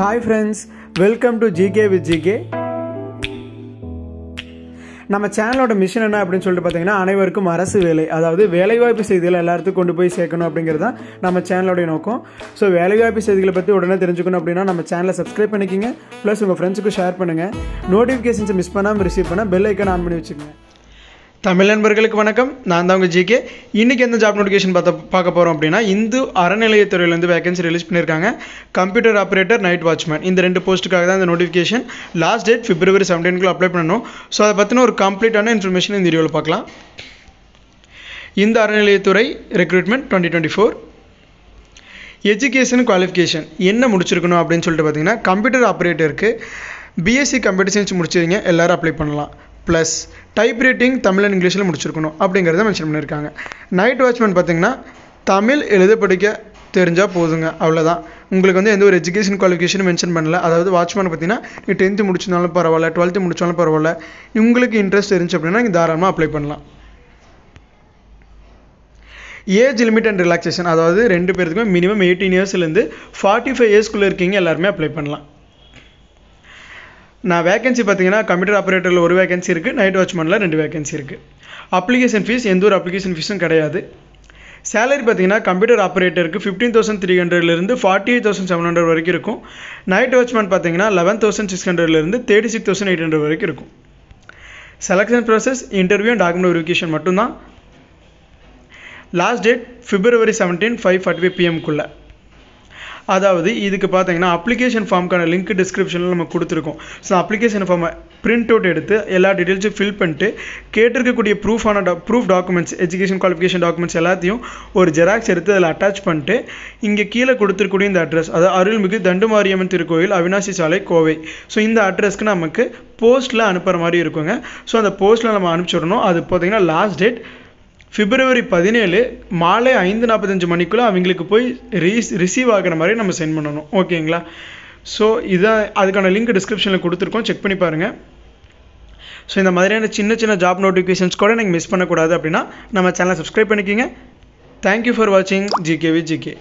Hi friends, welcome to GK with GK. நம்ம சேனலோட mission என்ன அப்படின்னு சொல்லிட்டு பார்த்தீங்கன்னா அனைவருக்கும் அரசு வேலை, அதாவது வேலைவாய்ப்பு செய்திகளை எல்லாத்துக்கும் கொண்டு போய் சேர்க்கணும் அப்படிங்கிறது தான் நம்ம சேனலோடைய நோக்கம். ஸோ வேலைவாய்ப்பு செய்திகளை பற்றி உடனே தெரிஞ்சுக்கணும் அப்படின்னா நம்ம சேனலை சப்ஸ்கிரைப் பண்ணிக்கிங்க, ப்ளஸ் உங்கள் ஃப்ரெண்ட்ஸுக்கும் ஷேர் பண்ணுங்கள். நோட்டிஃபிகேஷன்ஸை மிஸ் பண்ணாமல் ரிசீவ் பண்ணால் பெல் ஐக்கான் ஆன் பண்ணி வச்சுக்கோங்க. தமிழ் நண்பர்களுக்கு வணக்கம், நான் தான் உங்கள் ஜிகே. இன்றைக்கி எந்த ஜாப் நோட்டிஃபிகேஷன் பார்க்க போகிறோம் அப்படின்னா இந்து அறநிலையத்துறையிலேருந்து வேகன்சி ரிலீஸ் பண்ணியிருக்காங்க. கம்ப்யூட்டர் ஆப்ரேட்டர், நைட் வாட்ச்மேன், இந்த 2 போஸ்ட்டுக்காக தான் இந்த notification. Last date February 17 apply பண்ணணும். ஸோ அதை பற்றின ஒரு கம்ப்ளீட்டான இன்ஃபர்மேஷன் இந்த வீடியோவில் பார்க்கலாம். இந்த அறநிலையத்துறை ரெக்ரூட்மெண்ட் 2024. எஜுகேஷன் குவாலிஃபிகேஷன் என்ன முடிச்சிருக்கணும் அப்படின்னு சொல்லிட்டு பார்த்தீங்கன்னா கம்ப்யூட்டர் ஆப்ரேட்டருக்கு பிஎஸ்சி கம்ப்யூட்டர் சயின்ஸ் முடிச்சிருங்க, எல்லோரும் அப்ளை பண்ணலாம். Plus type writing Tamil and இங்கிலீஷில் முடிச்சிருக்கணும் அப்படிங்கிறத மென்ஷன் பண்ணியிருக்காங்க. நைட் வாட்ச்மேன் பார்த்திங்கன்னா தமிழ் எழுத படிக்க தெரிஞ்சால் போதுங்க, அவ்வளோதான். உங்களுக்கு எந்த ஒரு எஜுகேஷன் குவாலிஃபிகேஷனும் மென்ஷன் பண்ணல. அதாவது வாட்ச்மேன் பார்த்தீங்கன்னா நீ 10th முடிச்சிருந்தாலும் பரவாயில்ல, 12th முடிச்சாலும் பரவாயில்ல, உங்களுக்கு இன்ட்ரெஸ்ட் இருந்துச்சு அப்படின்னா நீங்கள் தாராளமாக அப்ளை பண்ணலாம். ஏஜ் லிமிட் அண்ட் ரிலாக்ஸேஷன், அதாவது 2 பேருக்குமே மினிமம் 18 இயர்ஸ்லேருந்து 45 இயர்ஸ்க்குள்ளே இருக்கீங்க, எல்லாருமே அப்ளை பண்ணலாம். நான் வேகன்சி பார்த்தீங்கன்னா கம்ப்யூட்டர் ஆப்ரேட்டரில் 1 வேகன்சி இருக்குது, நைட் வாட்ச்மேனில் 2 வேகன்சி இருக்குது. அப்ளிகேஷன் ஃபீஸ் எந்த ஒரு அப்ளிகேஷன் ஃபீஸும் கிடையாது. சேலரி பார்த்தீங்கன்னா கம்ப்யூட்டர் ஆப்ரேட்டருக்கு 15,300லேருந்து 48,700 வரைக்கும் இருக்கும். நைட் வாட்ச்மேன் பார்த்தீங்கன்னா 11,600லேருந்து 36,800 வரைக்கும் இருக்கும். Selection process interview and document verification மட்டும்தான். Last date February 17, 5:45 PM. அதாவது இதுக்கு பார்த்தீங்கன்னா அப்ளிகேஷன் ஃபார்முக்கான லிங்க் டிஸ்கிரிப்ஷனில் நம்ம கொடுத்துருக்கோம். ஸோ அப்ளிகேஷன் ஃபார்மை பிரிண்ட் அவுட் எடுத்து எல்லா டீட்டெயில்ஸும் ஃபில் பண்ணிட்டு கேட்டிருக்கக்கூடிய proof documents, education qualification documents எல்லாத்தையும் ஒரு ஜெராக்ஸ் எடுத்து அதில் அட்டாச் பண்ணிட்டு இங்கே கீழே கொடுத்துருக்கூடிய இந்த அட்ரஸ், அதாவது அருள்மிகு தண்டுமாரியம்மன் திருக்கோயில், அவினாசி சாலை, கோவை. ஸோ இந்த அட்ரஸ்க்கு நமக்கு போஸ்ட்டில் அனுப்புகிற மாதிரி இருக்குங்க. ஸோ அந்த போஸ்ட்டில் நம்ம அனுப்பிச்சிடணும். அது பார்த்தீங்கன்னா லாஸ்ட் டேட் February 17 மாலை 5:45 மணிக்குள்ளே அவங்களுக்கு போய் ரிசீவ் ஆகிற மாதிரி நம்ம சென்ட் பண்ணணும், ஓகேங்களா? ஸோ இதான் அதுக்கான லிங்க் டிஸ்கிரிப்ஷனில் கொடுத்துருக்கோம், செக் பண்ணி பாருங்கள். ஸோ இந்த மாதிரியான சின்ன ஜாப் நோட்டிஃபிகேஷன்ஸ் கூட நீங்கள் மிஸ் பண்ணக்கூடாது அப்படின்னா நம்ம சேனலை சப்ஸ்கிரைப் பண்ணிக்கிங்க. தேங்க்யூ ஃபார் வாட்சிங் GK with GK.